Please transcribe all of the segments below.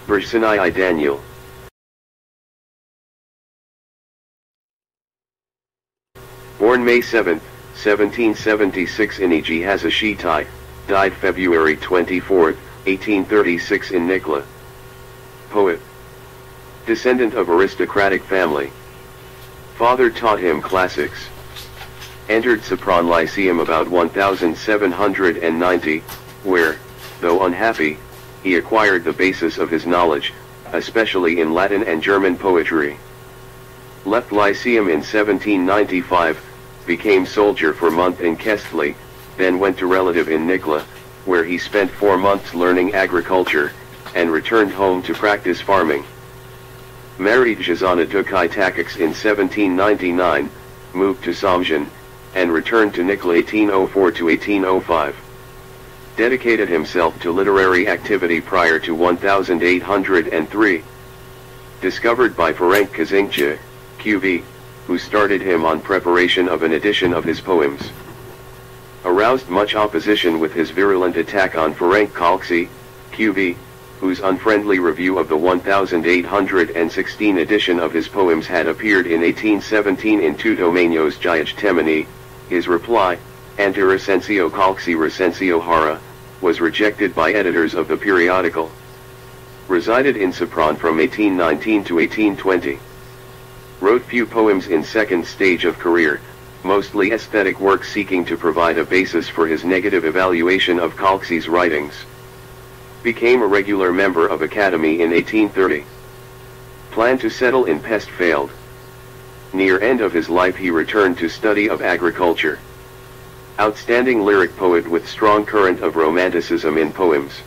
Berzsenyi Daniel. Born May 7, 1776 in Eotvos, died February 24, 1836 in Nikla. Poet. Descendant of aristocratic family. Father taught him classics. Entered Sopron Lyceum about 1790, where, though unhappy, he acquired the basis of his knowledge, especially in Latin and German poetry. Left Lyceum in 1795, became soldier for a month in Kestley, then went to relative in Nikla, where he spent 4 months learning agriculture, and returned home to practice farming. Married Zsuzsanna Dukaj in 1799, moved to Szomjan, and returned to Nikla 1804 to 1805. Dedicated himself to literary activity prior to 1803. Discovered by Ferenc Kazincsa, QV, who started him on preparation of an edition of his poems. Aroused much opposition with his virulent attack on Ferenc Kalksi, QV, whose unfriendly review of the 1816 edition of his poems had appeared in 1817 in Tudomenios Jayaj Temani. His reply, Anti-Recensio Kalksi Recensio Hara, was rejected by editors of the periodical. Resided in Sopron from 1819 to 1820. Wrote few poems in second stage of career, mostly aesthetic work seeking to provide a basis for his negative evaluation of Kalksi's writings. Became a regular member of Academy in 1830. Planned to settle in Pest failed. Near end of his life he returned to study of agriculture. Outstanding lyric poet with strong current of romanticism in poems.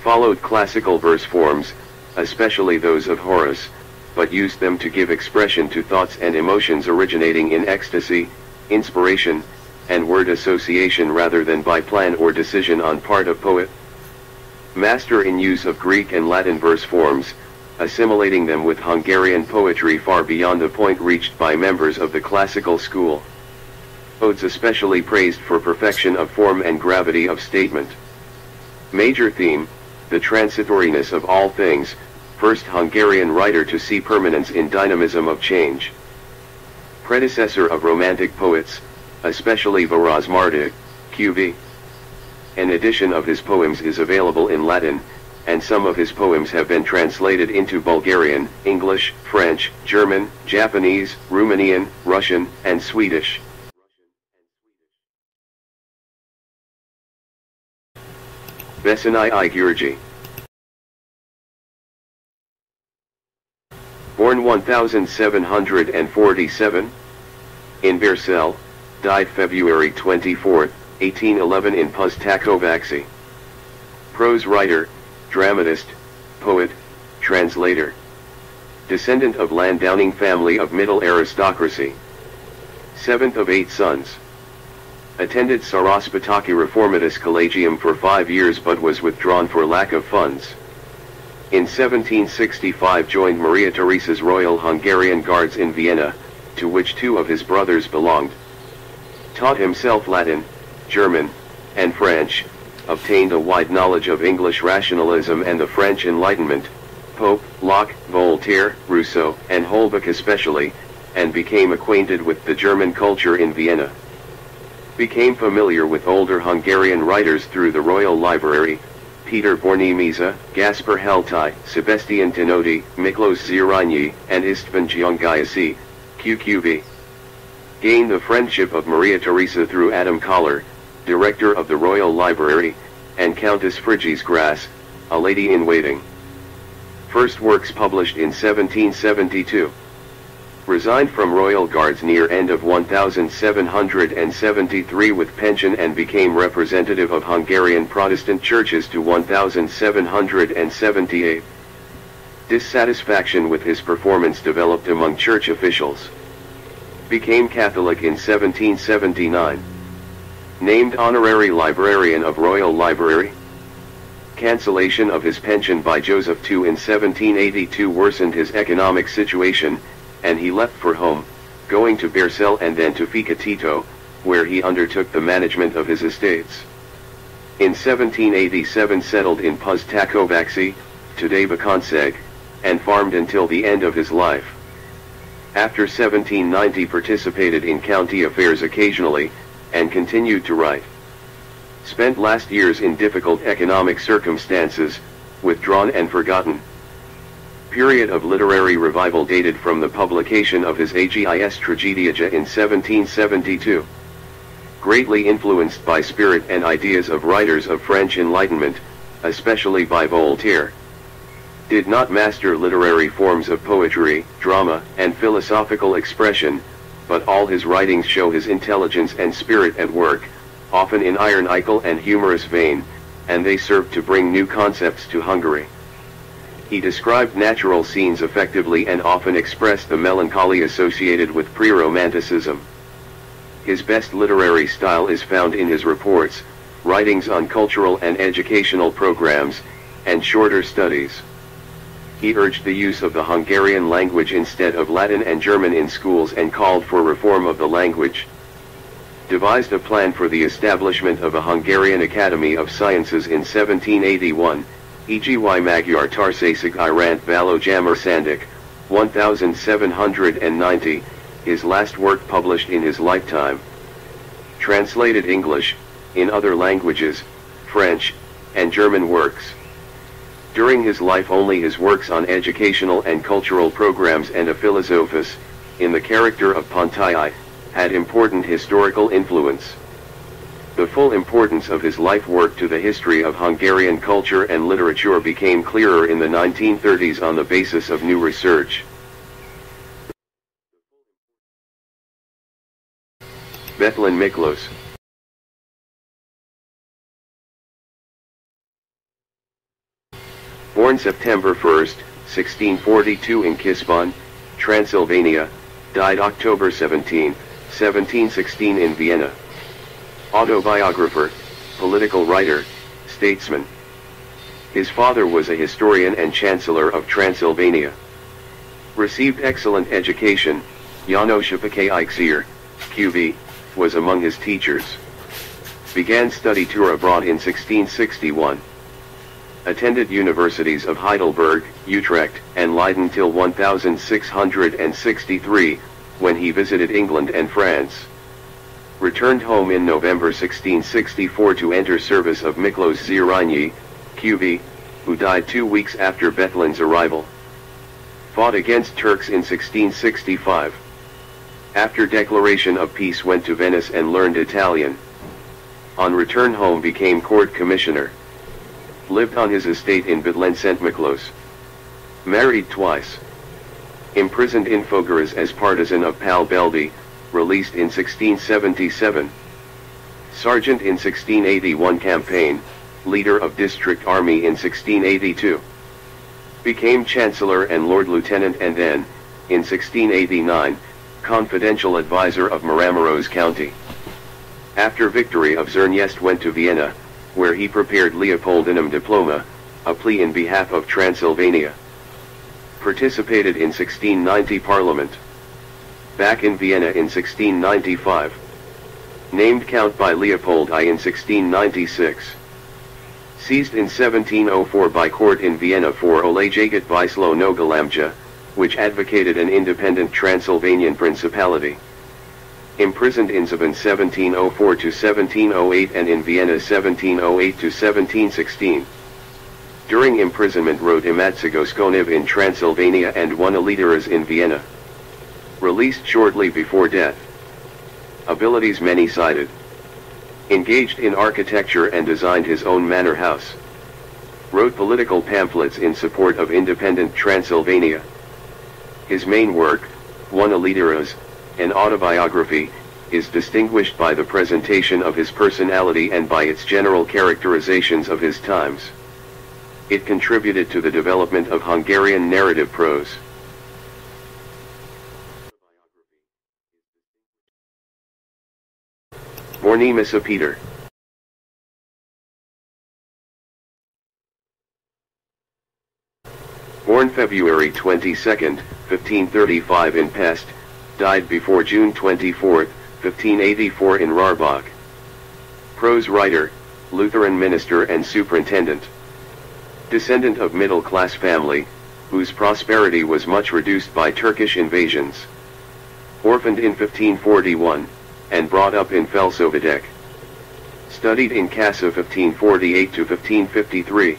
Followed classical verse forms, especially those of Horace, but used them to give expression to thoughts and emotions originating in ecstasy, inspiration, and word association rather than by plan or decision on part of poet. Master in use of Greek and Latin verse forms, assimilating them with Hungarian poetry far beyond the point reached by members of the classical school. Odes especially praised for perfection of form and gravity of statement. Major theme, the transitoriness of all things, first Hungarian writer to see permanence in dynamism of change. Predecessor of Romantic poets, especially Varaz Martic, QV. An edition of his poems is available in Latin, and some of his poems have been translated into Bulgarian, English, French, German, Japanese, Romanian, Russian, and Swedish. Berzsenyi György. Born 1747, in Bersel, died February 24, 1811 in Pusztakovácsi. Prose writer, dramatist, poet, translator. Descendant of landowning family of middle aristocracy. Seventh of 8 sons. Attended Saraspataki Reformatus Collegium for 5 years but was withdrawn for lack of funds. In 1765 joined Maria Theresa's Royal Hungarian Guards in Vienna, to which 2 of his brothers belonged. Taught himself Latin, German, and French, obtained a wide knowledge of English rationalism and the French Enlightenment, Pope, Locke, Voltaire, Rousseau, and Holbach especially, and became acquainted with the German culture in Vienna. Became familiar with older Hungarian writers through the Royal Library, Peter Bornémisza, Gaspar Heltai, Sebastian Tenodi, Miklos Zirányi, and István Gyöngyösi, QQV. Gained the friendship of Maria Theresa through Adam Koller, director of the Royal Library, and Countess Frigyes Grass, a lady-in-waiting. First works published in 1772. Resigned from Royal Guards near end of 1773 with pension and became representative of Hungarian Protestant churches to 1778. Dissatisfaction with his performance developed among church officials. Became Catholic in 1779. Named Honorary Librarian of Royal Library. Cancellation of his pension by Joseph II in 1782 worsened his economic situation, and he left for home, going to Bersel and then to Ficatito, where he undertook the management of his estates. In 1787 settled in Pusztakovácsi, today Berzsenyi, and farmed until the end of his life. After 1790 participated in county affairs occasionally, and continued to write. Spent last years in difficult economic circumstances, withdrawn and forgotten. Period of literary revival dated from the publication of his Agis Tragediaja in 1772. Greatly influenced by spirit and ideas of writers of French Enlightenment, especially by Voltaire. Did not master literary forms of poetry, drama, and philosophical expression, but all his writings show his intelligence and spirit at work, often in ironical and humorous vein, and they served to bring new concepts to Hungary. He described natural scenes effectively and often expressed the melancholy associated with pre-Romanticism. His best literary style is found in his reports, writings on cultural and educational programs, and shorter studies. He urged the use of the Hungarian language instead of Latin and German in schools and called for reform of the language. Devised a plan for the establishment of a Hungarian Academy of Sciences in 1781, Egi Magyar Társaság Iránt Való Jamar 1790, his last work published in his lifetime. Translated English, in other languages, French, and German works. During his life only his works on educational and cultural programs and a Philosophus, in the character of Pontii, had important historical influence. The full importance of his life work to the history of Hungarian culture and literature became clearer in the 1930s on the basis of new research. Betlén Miklós. Born September 1, 1642 in Kispon, Transylvania, died October 17, 1716 in Vienna. Autobiographer, political writer, statesman. His father was a historian and chancellor of Transylvania. Received excellent education. János Iksir, QB, was among his teachers. Began study tour abroad in 1661. Attended universities of Heidelberg, Utrecht, and Leiden till 1663, when he visited England and France. Returned home in November 1664 to enter service of Miklós Zrínyi, QB, who died 2 weeks after Betlén's arrival. Fought against Turks in 1665. After declaration of peace went to Venice and learned Italian. On return home became court commissioner. Lived on his estate in Betlén Szent Miklós. Married twice. Imprisoned in Fogaras as partisan of Pál Beldy, released in 1677. Sergeant in 1681 campaign, leader of district army in 1682. Became chancellor and lord lieutenant and then, in 1689, confidential advisor of Maramureş County. After victory of Zrínyi went to Vienna, where he prepared Leopoldinum diploma, a plea in behalf of Transylvania. Participated in 1690 Parliament. Back in Vienna in 1695. Named Count by Leopold I in 1696. Seized in 1704 by court in Vienna for Olejagat Vyslo Nogalamja, which advocated an independent Transylvanian principality. Imprisoned in Zaban 1704 to 1708 and in Vienna 1708 to 1716. During imprisonment wrote Imatsigoskonib in Transylvania and won Eliteras in Vienna. Released shortly before death. Abilities many-sided. Engaged in architecture and designed his own manor house. Wrote political pamphlets in support of independent Transylvania. His main work, One Eliteras, an autobiography, is distinguished by the presentation of his personality and by its general characterizations of his times. It contributed to the development of Hungarian narrative prose. Borny Misa Peter. Born February 22, 1535 in Pest, died before June 24, 1584 in Rarbach. Prose writer, Lutheran minister and superintendent. Descendant of middle-class family, whose prosperity was much reduced by Turkish invasions. Orphaned in 1541, and brought up in Felsovedek. Studied in Kassa 1548 to 1553.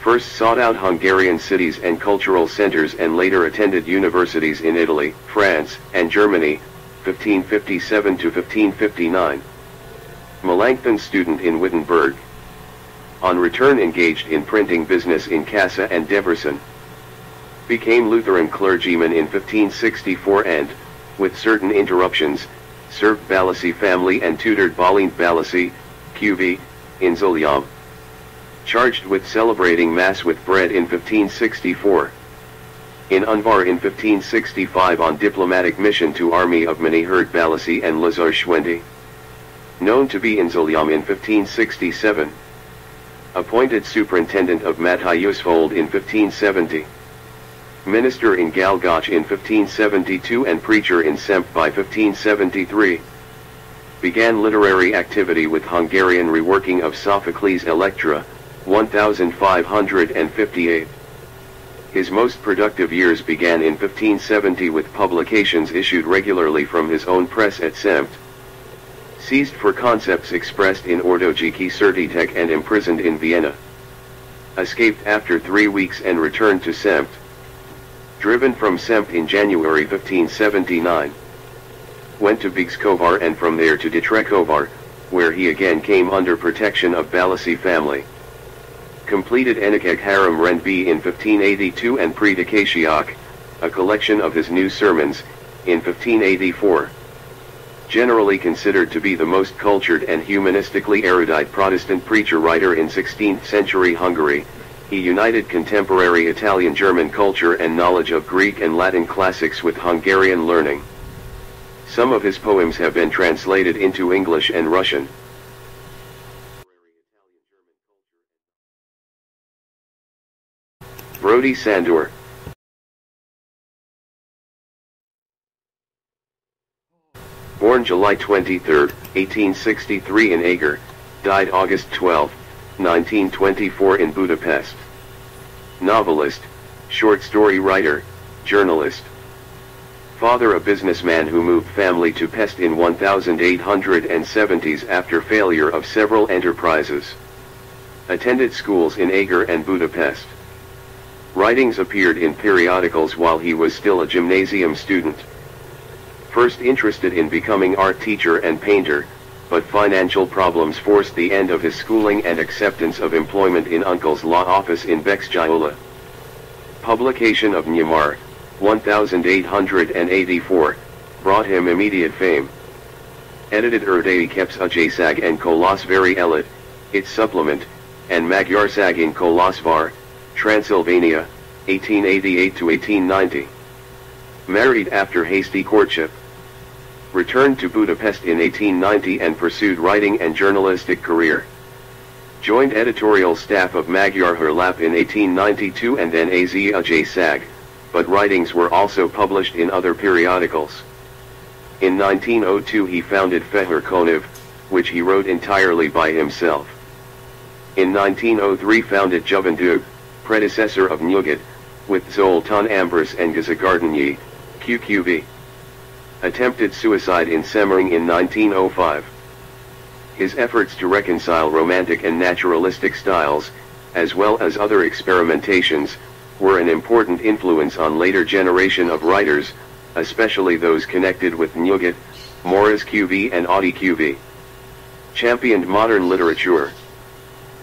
First sought out Hungarian cities and cultural centers and later attended universities in Italy, France, and Germany, 1557 to 1559. Melanchthon student in Wittenberg. On return engaged in printing business in Kassa and Debrecen. Became Lutheran clergyman in 1564 and, with certain interruptions, served Balassi family and tutored Balint Balassi, QV, in Zolyam. Charged with celebrating Mass with bread in 1564. In Unvar in 1565 on diplomatic mission to army of Maniherd Balassi and Lazar Shwendi. Known to be in Zolyam in 1567. Appointed superintendent of Matyusfold in 1570. Minister in Galgoch in 1572 and preacher in Semp by 1573. Began literary activity with Hungarian reworking of Sophocles' Electra, 1558. His most productive years began in 1570 with publications issued regularly from his own press at Sempt. Seized for concepts expressed in Ordojiki Certitek and imprisoned in Vienna. Escaped after 3 weeks and returned to Sempt. Driven from Sempt in January 1579. Went to Bigskovar and from there to Ditrekovar, where he again came under protection of Balassi family. Completed Enikek Haram Renbi in 1582 and Predikashiak, a collection of his new sermons, in 1584. Generally considered to be the most cultured and humanistically erudite Protestant preacher-writer in 16th century Hungary, he united contemporary Italian-German culture and knowledge of Greek and Latin classics with Hungarian learning. Some of his poems have been translated into English and Russian. Brody Sandor. Born July 23, 1863 in Eger, died August 12, 1924 in Budapest. Novelist, short story writer, journalist. Father a businessman who moved family to Pest in 1870s after failure of several enterprises. Attended schools in Eger and Budapest. Writings appeared in periodicals while he was still a gymnasium student. First interested in becoming art teacher and painter, but financial problems forced the end of his schooling and acceptance of employment in uncle's law office in Bexgyaula. Publication of Nyamar, 1884, brought him immediate fame. Edited Erdei Keps Ujasag and Kolasvari Elit, its supplement, and Magyarság in Kolosvar, Transylvania, 1888 to 1890. Married after hasty courtship. Returned to Budapest in 1890 and pursued writing and journalistic career. Joined editorial staff of Magyar Hírlap in 1892 and then Az Ujasag, but writings were also published in other periodicals. In 1902 he founded Fehér Könyv, which he wrote entirely by himself. In 1903 founded Juvendug, predecessor of Nyugat, with Zoltán Ambros and Gazagardnyi, QQV. Attempted suicide in Semmering in 1905. His efforts to reconcile romantic and naturalistic styles, as well as other experimentations, were an important influence on later generation of writers, especially those connected with Nyugat, Moraz QV and Audi QV. Championed modern literature.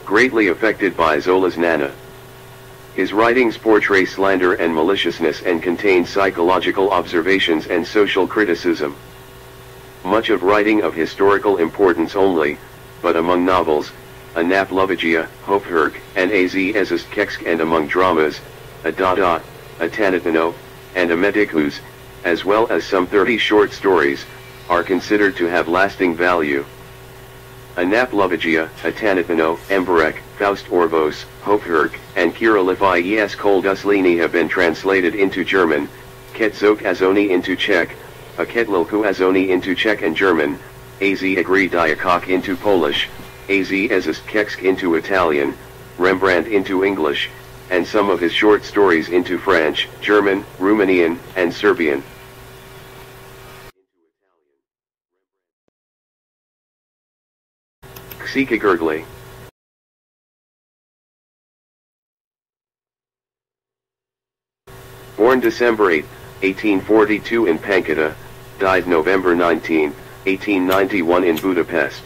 Greatly affected by Zola's Nana. His writings portray slander and maliciousness and contain psychological observations and social criticism. Much of writing of historical importance only, but among novels, a Naplovagia, Hofherk, and Az Ezistkeksk, and among dramas, a Dada, a Tanitano, and a Medikus, as well as some 30 short stories, are considered to have lasting value. A Naplovagia, a Tanitano, Emberek, Faust Orvos, Hofherk, and Kirillify es Kolduslini have been translated into German, Ketzok Azoni into Czech, a Ketlilku Azoni into Czech and German, Az Agri Diakok into Polish, Az Ezistkeksk into Italian, Rembrandt into English, and some of his short stories into French, German, Romanian, and Serbian. Ksika. Born December 8, 1842 in Pankita, died November 19, 1891 in Budapest.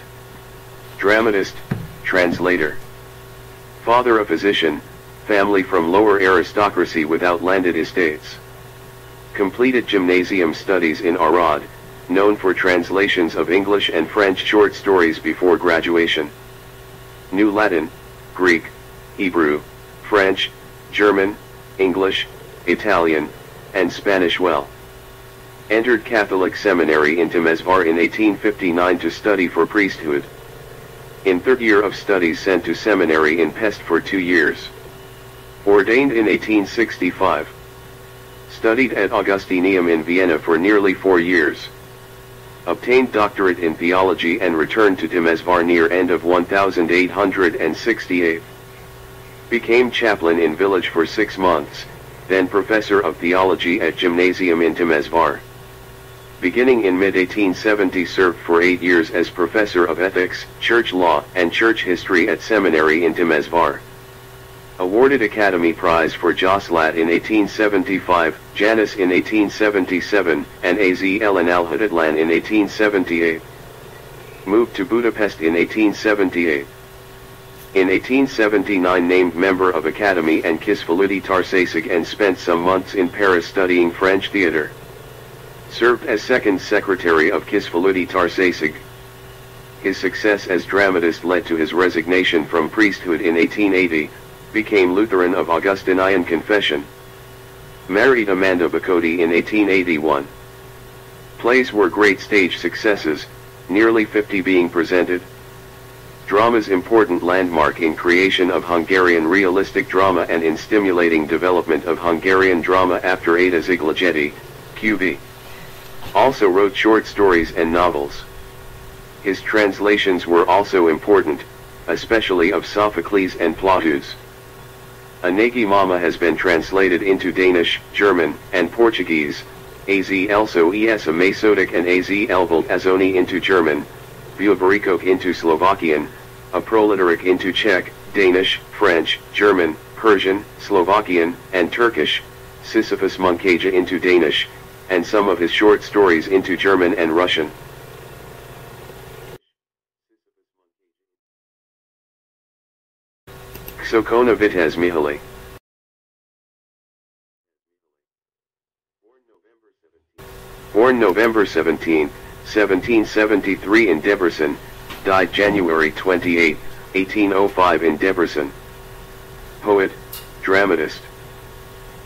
Dramatist, translator. Father a physician, family from lower aristocracy without landed estates. Completed gymnasium studies in Arad, known for translations of English and French short stories before graduation. Knew Latin, Greek, Hebrew, French, German, English, Italian, and Spanish well. Entered Catholic seminary in Temesvar in 1859 to study for priesthood. In third year of studies sent to seminary in Pest for 2 years. Ordained in 1865. Studied at Augustinium in Vienna for nearly 4 years. Obtained doctorate in theology and returned to Temesvar near end of 1868. Became chaplain in village for 6 months, then professor of theology at gymnasium in Temesvar. Beginning in mid-1870 served for 8 years as professor of ethics, church law, and church history at seminary in Temesvar. Awarded Academy Prize for Joslat in 1875, Janus in 1877, and AZL in Alhadadlan in 1878. Moved to Budapest in 1878. In 1879 named member of Academy and Kisfaludy Tarsasig and spent some months in Paris studying French theatre. Served as second secretary of Kisfaludy Tarsasig. His success as dramatist led to his resignation from priesthood in 1880, became Lutheran of Augustinian confession. Married Amanda Bacodi in 1881. Plays were great stage successes, nearly 50 being presented. Drama's important landmark in creation of Hungarian realistic drama and in stimulating development of Hungarian drama after Ada Ziglageti, QV. Also wrote short stories and novels. His translations were also important, especially of Sophocles and Plautus. Anegi Mama has been translated into Danish, German, and Portuguese, Az also es a Masotic and Az elvold Azoni into German, Vuovarikok into Slovakian, a Proletaric into Czech, Danish, French, German, Persian, Slovakian, and Turkish, Sisyphus Munkaja into Danish, and some of his short stories into German and Russian. Ksokona Vitez Mihaly. Born November 17, 1773 in Debrecen, died January 28, 1805 in Debrecen. Poet, dramatist.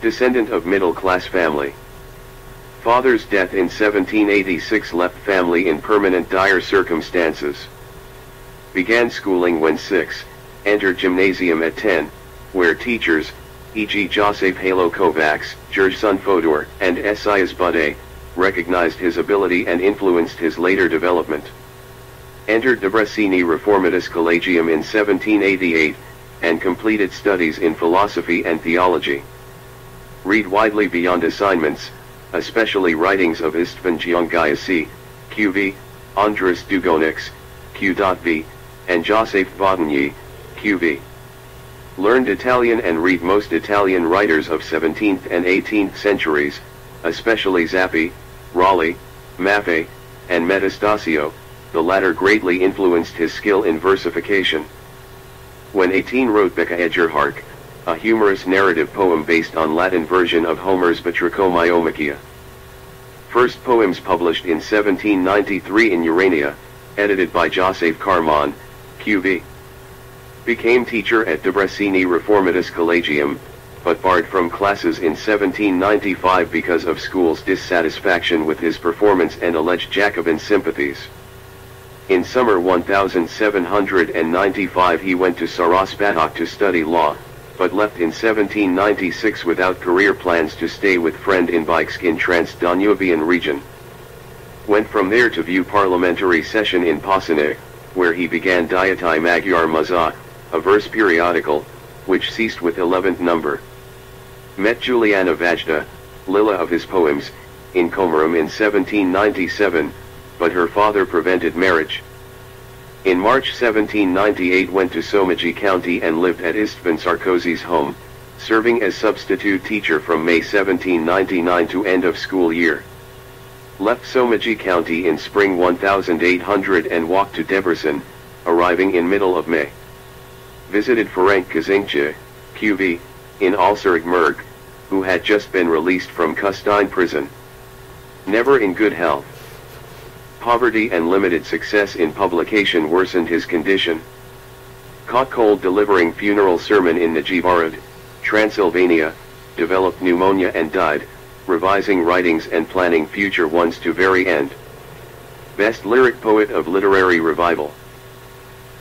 Descendant of middle-class family. Father's death in 1786 left family in permanent dire circumstances. Began schooling when 6, entered gymnasium at 10, where teachers, e.g. Josef Halo Kovacs, Gerson Fodor, and Esaias Budé, recognized his ability and influenced his later development. Entered Berzsenyi Reformatus Collegium in 1788, and completed studies in philosophy and theology. Read widely beyond assignments, especially writings of Istvan Giungayasi, QV, Andras Dugonix, Q.V, and Joseph Bodany, QV. Learned Italian and read most Italian writers of 17th and 18th centuries, especially Zappi, Raleigh, Maffei, and Metastasio, the latter greatly influenced his skill in versification. When 18 wrote Becca Edgerhark, a humorous narrative poem based on Latin version of Homer's Batrachomyomachia. First poems published in 1793 in Urania, edited by Joseph Carmon, QV. Became teacher at Berzsenyi Reformatus Collegium, but barred from classes in 1795 because of school's dissatisfaction with his performance and alleged Jacobin sympathies. In summer 1795 he went to Saraspatak to study law, but left in 1796 without career plans to stay with friend in Bikes in Transdanubian region. Went from there to view parliamentary session in Pasane, where he began Dietăi Magyar Maza, a verse periodical, which ceased with 11th number. Met Juliana Vajda, Lila of his poems, in Komaram in 1797, but her father prevented marriage. In March 1798 went to Somogy County and lived at Istvan Sarkozy's home, serving as substitute teacher from May 1799 to end of school year. Left Somogy County in spring 1800 and walked to Debrecen, arriving in middle of May. Visited Ferenc Kazincse, QV, in Alserigmerg, who had just been released from Kustine prison. Never in good health. Poverty and limited success in publication worsened his condition. Caught cold delivering funeral sermon in Nagyvarad, Transylvania, developed pneumonia and died, revising writings and planning future ones to very end. Best lyric poet of literary revival.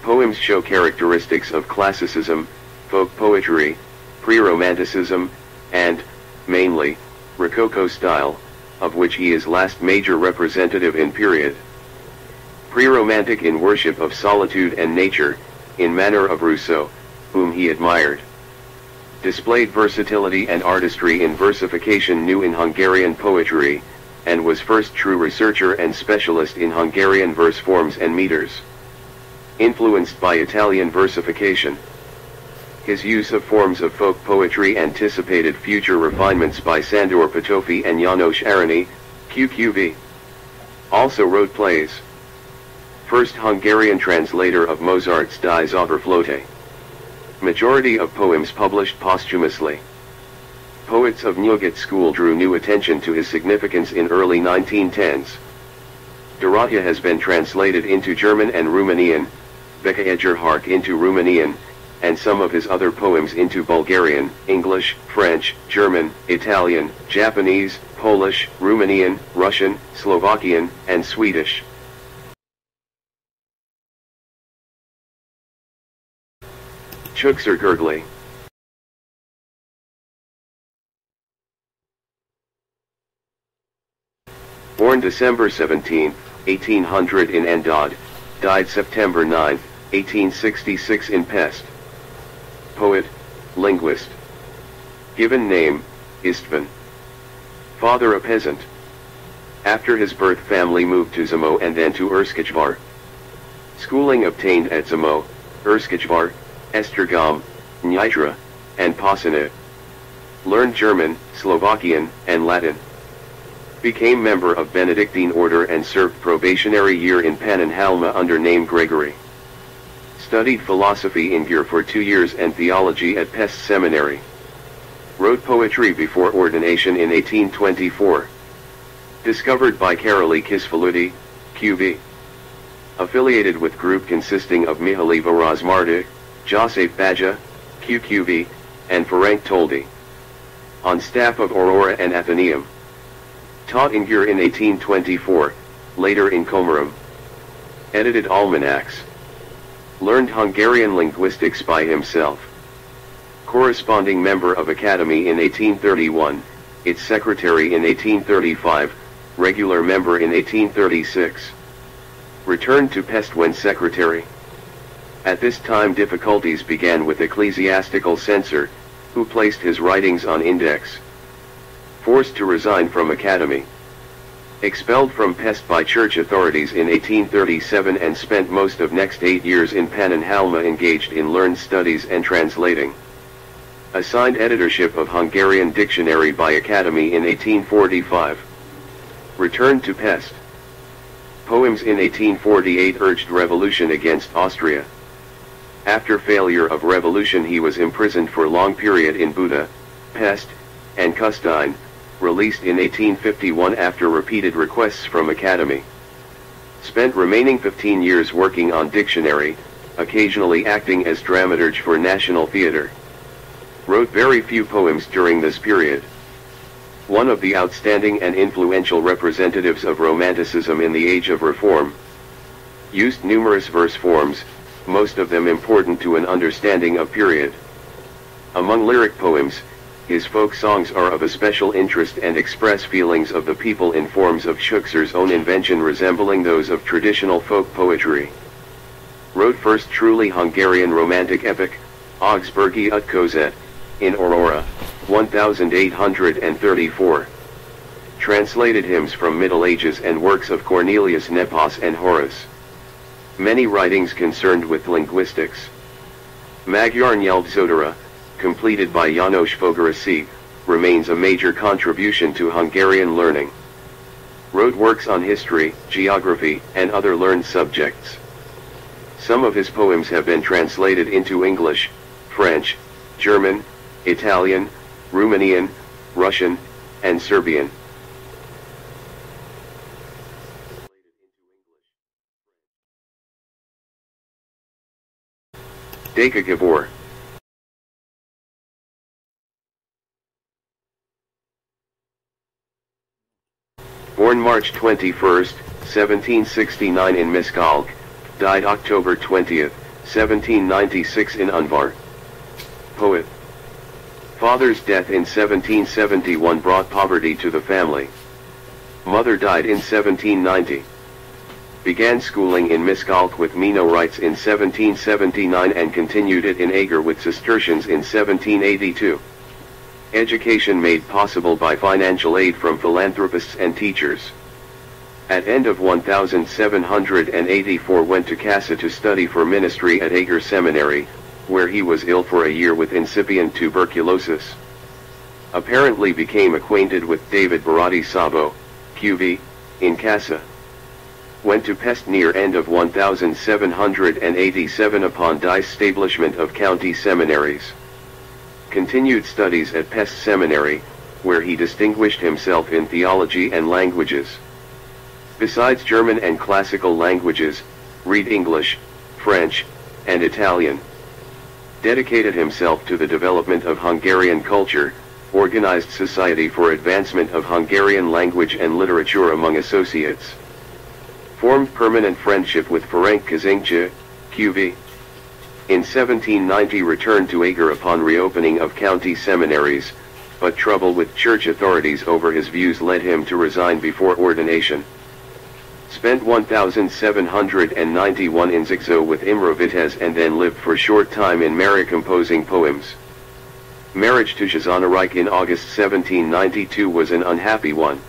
Poems show characteristics of classicism, folk poetry, pre-romanticism, and, mainly, Rococo style, of which he is last major representative in period. Pre-romantic in worship of solitude and nature, in manner of Rousseau, whom he admired. Displayed versatility and artistry in versification new in Hungarian poetry, and was first true researcher and specialist in Hungarian verse forms and meters. Influenced by Italian versification. His use of forms of folk poetry anticipated future refinements by Sandor Patofi and János Arany, QQV. Also wrote plays. First Hungarian translator of Mozart's Die Zauberflöte. Majority of poems published posthumously. Poets of Nyugat school drew new attention to his significance in early 1910s. Dorothea has been translated into German and Romanian, Bekegerhark into Romanian, and some of his other poems into Bulgarian, English, French, German, Italian, Japanese, Polish, Romanian, Russian, Slovakian, and Swedish. Chukser Gurgly. Born December 17, 1800 in Andad, died September 9, 1866 in Pest. Poet, linguist. Given name, Istvan. Father a peasant. After his birth family moved to Zamo and then to Erskichvar. Schooling obtained at Zamo, Erskichvar, Esztergom, Nyitra, and Pasana. Learned German, Slovakian, and Latin. Became member of Benedictine order and served probationary year in Pannonhalma under name Gregory. Studied philosophy in Győr for 2 years and theology at Pest Seminary. Wrote poetry before ordination in 1824. Discovered by Karoli Kisfaludy, QV. Affiliated with group consisting of Mihaly Városmarty, Joseph Baja, QQV, and Ferenc Toldy. On staff of Aurora and Athenaeum. Taught in Győr in 1824, later in Komaram. Edited almanacs. Learned Hungarian linguistics by himself. Corresponding member of Academy in 1831, its secretary in 1835, regular member in 1836. Returned to Pest when secretary. At this time difficulties began with ecclesiastical censor, who placed his writings on index. Forced to resign from Academy. Expelled from Pest by church authorities in 1837 and spent most of next 8 years in Pannonhalma engaged in learned studies and translating. Assigned editorship of Hungarian dictionary by Academy in 1845. Returned to Pest. Poems in 1848 urged revolution against Austria. After failure of revolution he was imprisoned for long period in Buda, Pest, and Kustine, released in 1851 after repeated requests from Academy. Spent remaining 15 years working on dictionary, occasionally acting as dramaturge for National Theatre. Wrote very few poems during this period. One of the outstanding and influential representatives of Romanticism in the Age of Reform. Used numerous verse forms, most of them important to an understanding of period. Among lyric poems, his folk songs are of a special interest and express feelings of the people in forms of Chukser's own invention resembling those of traditional folk poetry. Wrote first truly Hungarian romantic epic, Augsburgi Utkozet, in Aurora, 1834. Translated hymns from Middle Ages and works of Cornelius Nepos and Horace. Many writings concerned with linguistics. Magyar Nyelvzodora, completed by János Fogarasi, remains a major contribution to Hungarian learning. Wrote works on history, geography, and other learned subjects. Some of his poems have been translated into English, French, German, Italian, Romanian, Russian, and Serbian. Deka Gabor. Born March 21, 1769 in Miskolc, died October 20, 1796 in Unvar. Poet. Father's death in 1771 brought poverty to the family. Mother died in 1790. Began schooling in Miskolc with Mennonites in 1779 and continued it in Eger with Cistercians in 1782. Education made possible by financial aid from philanthropists and teachers. At end of 1784 went to Kassa to study for ministry at Eger Seminary, where he was ill for a year with incipient tuberculosis. Apparently became acquainted with David Barati Sabo, QV, in Kassa. Went to Pest near end of 1787 upon disestablishment of county seminaries. Continued studies at Pest Seminary, where he distinguished himself in theology and languages. Besides German and classical languages, read English, French, and Italian. Dedicated himself to the development of Hungarian culture, organized society for advancement of Hungarian language and literature among associates. Formed permanent friendship with Ferenc Kazinczy, QV. In 1790 returned to Eger upon reopening of county seminaries, but trouble with church authorities over his views led him to resign before ordination. Spent 1791 in Zigzo with Imre Vitez and then lived for short time in Mary composing poems. Marriage to Zsuzsanna Reich in August 1792 was an unhappy one.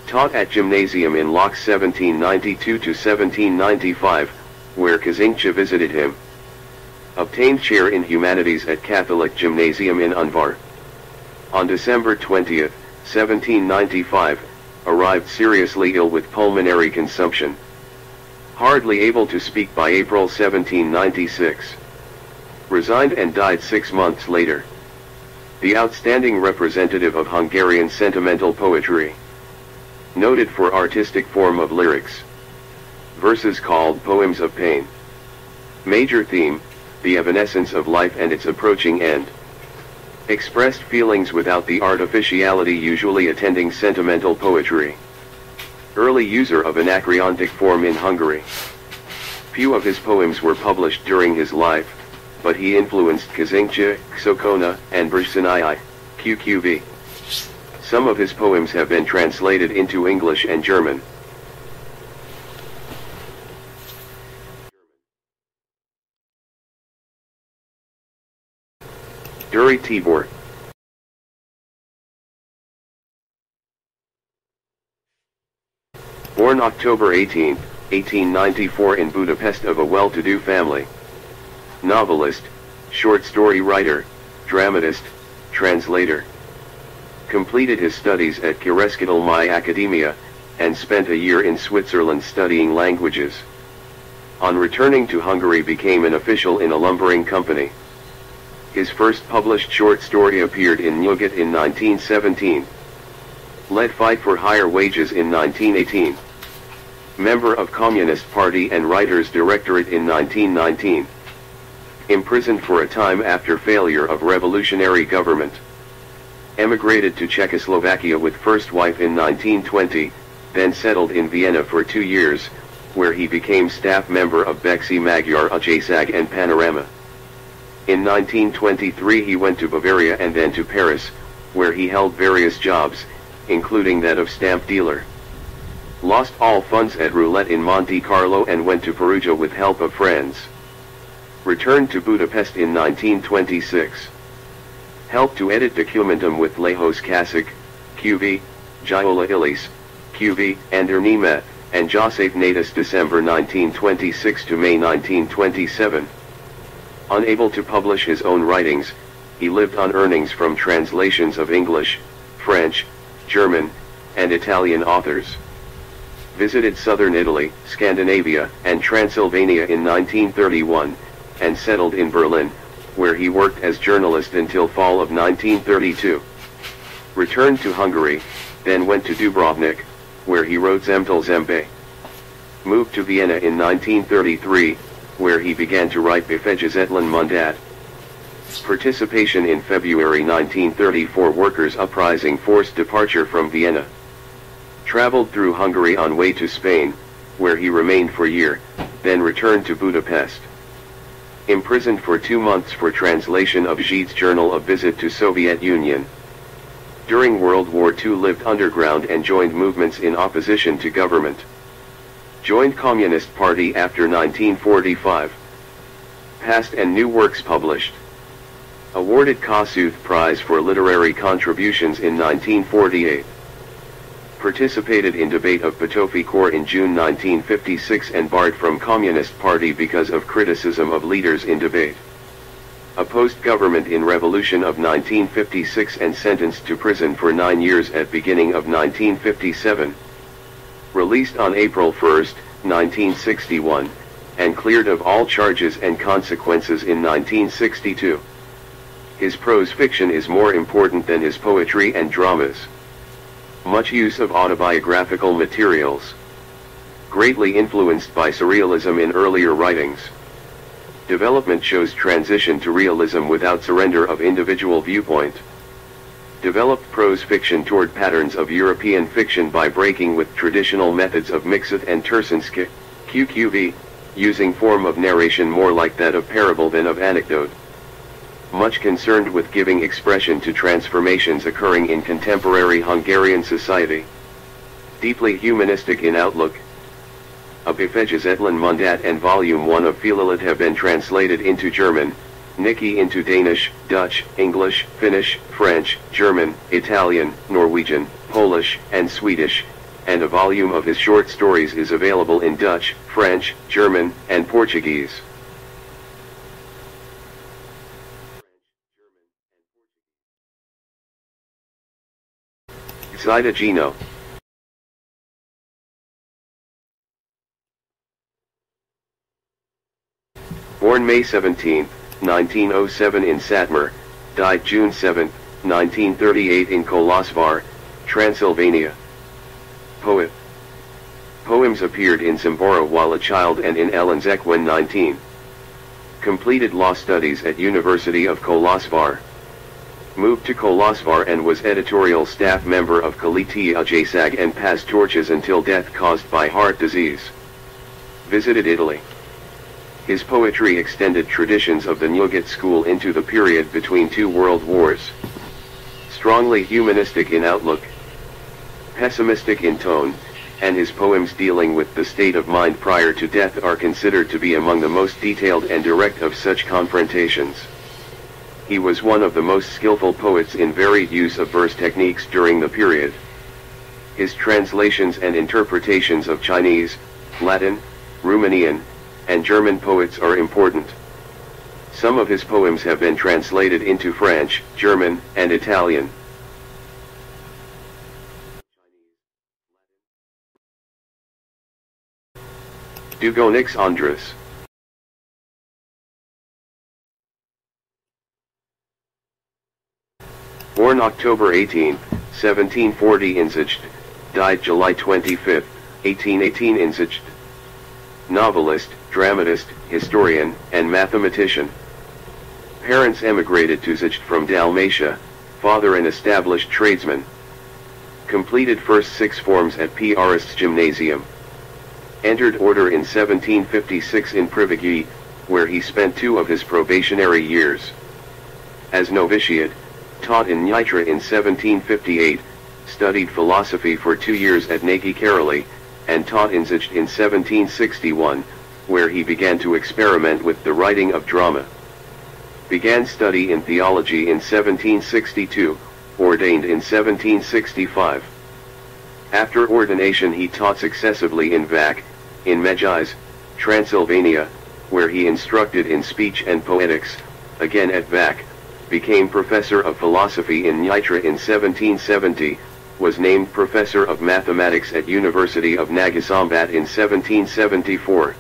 Taught at gymnasium in Lok 1792 to 1795, where Kazinczy visited him. Obtained chair in humanities at Catholic Gymnasium in Unvar. On December 20, 1795, arrived seriously ill with pulmonary consumption. Hardly able to speak by April 1796. Resigned and died 6 months later. The outstanding representative of Hungarian sentimental poetry. Noted for artistic form of lyrics. Verses called Poems of Pain. Major theme, the evanescence of life and its approaching end. Expressed feelings without the artificiality usually attending sentimental poetry. Early user of anacreontic form in Hungary. Few of his poems were published during his life, but he influenced Kazinczy, Szokona, and Berzsenyi, QQV. Some of his poems have been translated into English and German. Duri Tibor. Born October 18, 1894 in Budapest of a well-to-do family. Novelist, short story writer, dramatist, translator. Completed his studies at Kereskedelmi Academia, and spent a year in Switzerland studying languages. On returning to Hungary became an official in a lumbering company. His first published short story appeared in Nyugat in 1917. Led fight for higher wages in 1918. Member of Communist Party and Writers Directorate in 1919. Imprisoned for a time after failure of revolutionary government. Emigrated to Czechoslovakia with first wife in 1920, then settled in Vienna for 2 years, where he became staff member of Beksi Magyar Újság and Panorama. In 1923 he went to Bavaria and then to Paris, where he held various jobs, including that of stamp dealer. Lost all funds at roulette in Monte Carlo and went to Perugia with help of friends. Returned to Budapest in 1926. Helped to edit Documentum with Lejos Kasic, QV, Giola Ilis, QV, and Ernima, and Joseph Natus December 1926 to May 1927. Unable to publish his own writings, he lived on earnings from translations of English, French, German, and Italian authors. Visited southern Italy, Scandinavia, and Transylvania in 1931, and settled in Berlin, where he worked as journalist until fall of 1932. Returned to Hungary, then went to Dubrovnik, where he wrote Zemtel Zembe. Moved to Vienna in 1933, where he began to write Befejezetlen Mondat. Participation in February 1934 workers' uprising forced departure from Vienna. Traveled through Hungary on way to Spain, where he remained for a year, then returned to Budapest. Imprisoned for 2 months for translation of Gite's journal of visit to Soviet Union. During World War II lived underground and joined movements in opposition to government. Joined Communist Party after 1945. Past and new works published. Awarded Kossuth Prize for literary contributions in 1948. Participated in debate of Potofi Corps in June 1956 and barred from Communist Party because of criticism of leaders in debate. Opposed government in Revolution of 1956 and sentenced to prison for 9 years at beginning of 1957. Released on April 1, 1961, and cleared of all charges and consequences in 1962. His prose fiction is more important than his poetry and dramas. Much use of autobiographical materials. Greatly influenced by surrealism in earlier writings. Development shows transition to realism without surrender of individual viewpoint. Developed prose fiction toward patterns of European fiction by breaking with traditional methods of Mixit and Tersinski, QQV, using form of narration more like that of parable than of anecdote. Much concerned with giving expression to transformations occurring in contemporary Hungarian society. Deeply humanistic in outlook. A Befejezetlen Mondat and Volume 1 of Philalit have been translated into German, Nikki into Danish, Dutch, English, Finnish, French, German, Italian, Norwegian, Polish, and Swedish, and a volume of his short stories is available in Dutch, French, German, and Portuguese. Zida Gino. Born May 17, 1907 in Satmar, died June 7, 1938 in Kolosvar, Transylvania. Poet. Poems appeared in Zimbora while a child and in Elenzek when 19. Completed law studies at University of Kolosvar. Moved to Kolosvar and was editorial staff member of Kaliti Ajasag and Pastorches until death caused by heart disease. Visited Italy. His poetry extended traditions of the Nyugat school into the period between 2 world wars. Strongly humanistic in outlook, pessimistic in tone, and his poems dealing with the state of mind prior to death are considered to be among the most detailed and direct of such confrontations. He was one of the most skillful poets in varied use of verse techniques during the period. His translations and interpretations of Chinese, Latin, Romanian, and German poets are important. Some of his poems have been translated into French, German, and Italian. Dugonix Andras. Born October 18, 1740 in Zcht, died July 25, 1818 in Zcht. Novelist, dramatist, historian, and mathematician. Parents emigrated to Zcht from Dalmatia, father an established tradesman. Completed first 6 forms at P. Arist's Gymnasium. Entered order in 1756 in Privigi, where he spent 2 of his probationary years. As novitiate, taught in Nitra in 1758, studied philosophy for 2 years at Nagi Karoli, and taught in Zsj in 1761, where he began to experiment with the writing of drama. Began study in theology in 1762, ordained in 1765. After ordination he taught successively in Vac, in Megis, Transylvania, where he instructed in speech and poetics, again at Vac, became professor of philosophy in Nitra in 1770, was named professor of mathematics at University of Nagasombat in 1774.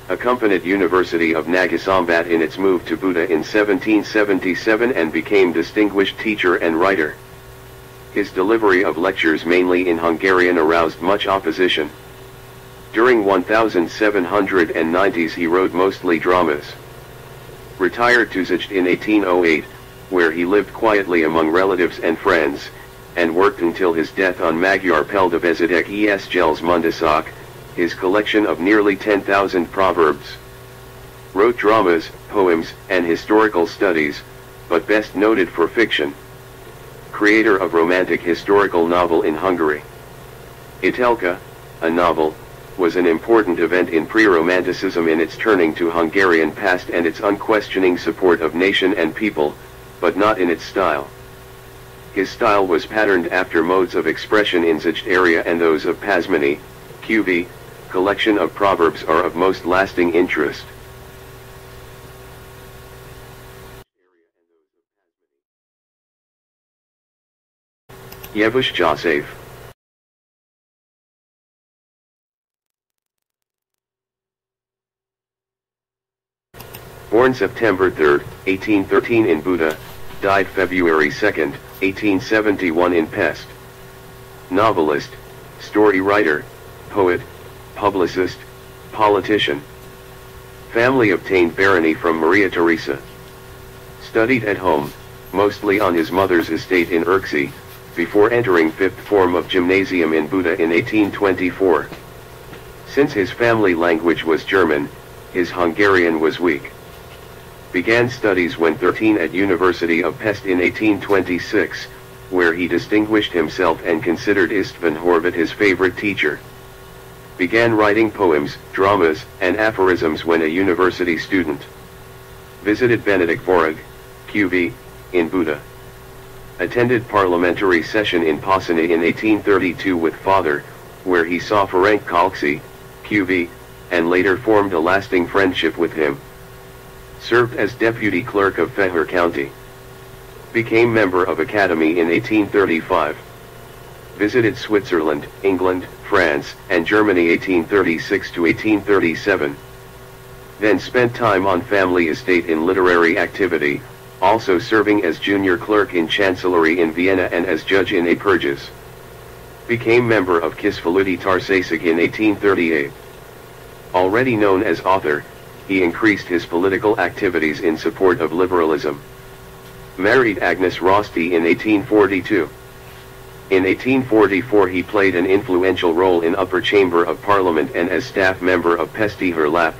Accompanied University of Nagasombat in its move to Buda in 1777 and became distinguished teacher and writer. His delivery of lectures mainly in Hungarian aroused much opposition. During 1790s he wrote mostly dramas. Retired to Zsj in 1808, where he lived quietly among relatives and friends, and worked until his death on Magyar Peldevezedek es Gels Mundasak, his collection of nearly 10,000 proverbs. Wrote dramas, poems, and historical studies, but best noted for fiction. Creator of romantic historical novel in Hungary. Itelka, a novel, was an important event in pre-Romanticism in its turning to Hungarian past and its unquestioning support of nation and people, but not in its style. His style was patterned after modes of expression in Zsj area and those of Pasmini, QV, collection of proverbs are of most lasting interest. Eotvos Joseph. Born September 3, 1813 in Buda, died February 2, 1871 in Pest. Novelist, story writer, poet, publicist, politician. Family obtained barony from Maria Theresa. Studied at home, mostly on his mother's estate in Irksy, before entering fifth form of gymnasium in Buda in 1824. Since his family language was German, his Hungarian was weak. Began studies when 13 at University of Pest in 1826, where he distinguished himself and considered István Horváth his favorite teacher. Began writing poems, dramas, and aphorisms when a university student. Visited Benedict Vorag, QV, in Buda. Attended parliamentary session in Pozsony in 1832 with father, where he saw Ferenc Kalksi, QV, and later formed a lasting friendship with him. Served as deputy clerk of Fehér County. Became member of Academy in 1835. Visited Switzerland, England, France, and Germany 1836 to 1837. Then spent time on family estate in literary activity, also serving as junior clerk in Chancellery in Vienna and as judge in a purges. Became member of Kisfaludy Tarsasig in 1838. Already known as author, he increased his political activities in support of liberalism. Married Agnes Rosti in 1842. In 1844 he played an influential role in Upper Chamber of Parliament and as staff member of Pesti Hírlap.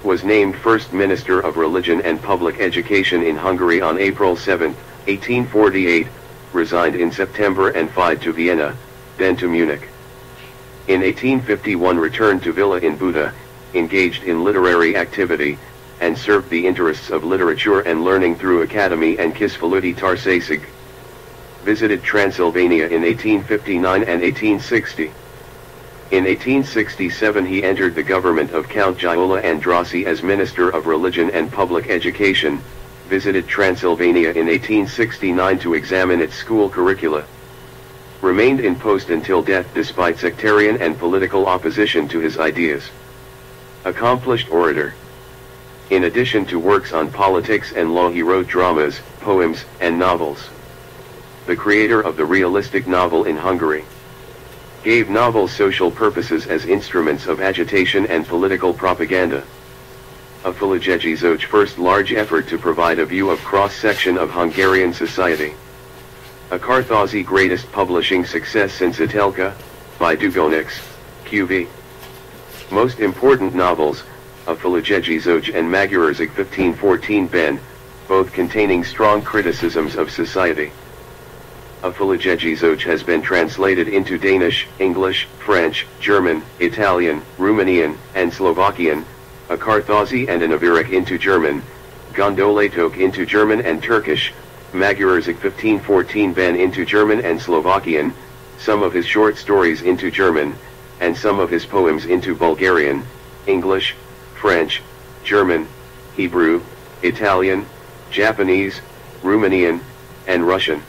Was named First Minister of Religion and Public Education in Hungary on April 7, 1848, resigned in September and fled to Vienna, then to Munich. In 1851 returned to Villa in Buda, engaged in literary activity, and served the interests of literature and learning through Academy and Kisfaludy Tarsasig. Visited Transylvania in 1859 and 1860. In 1867 he entered the government of Count Gyula Andrassy as Minister of Religion and Public Education, visited Transylvania in 1869 to examine its school curricula. Remained in post until death despite sectarian and political opposition to his ideas. Accomplished orator. In addition to works on politics and law he wrote dramas, poems, and novels. The creator of the realistic novel in Hungary. Gave novels social purposes as instruments of agitation and political propaganda. A Filozsejizó's first large effort to provide a view of cross-section of Hungarian society. A Kártházi greatest publishing success since Itelka, by Dugonix, QV. Most important novels, A Filozsejizó and Magyarország 1514 Ben, both containing strong criticisms of society. A Philogegizoj has been translated into Danish, English, French, German, Italian, Romanian, and Slovakian, a Karthazi and an Aviric into German, Gondolatok into German and Turkish, Magyarország 1514 Ben into German and Slovakian, some of his short stories into German, and some of his poems into Bulgarian, English, French, German, Hebrew, Italian, Japanese, Romanian, and Russian.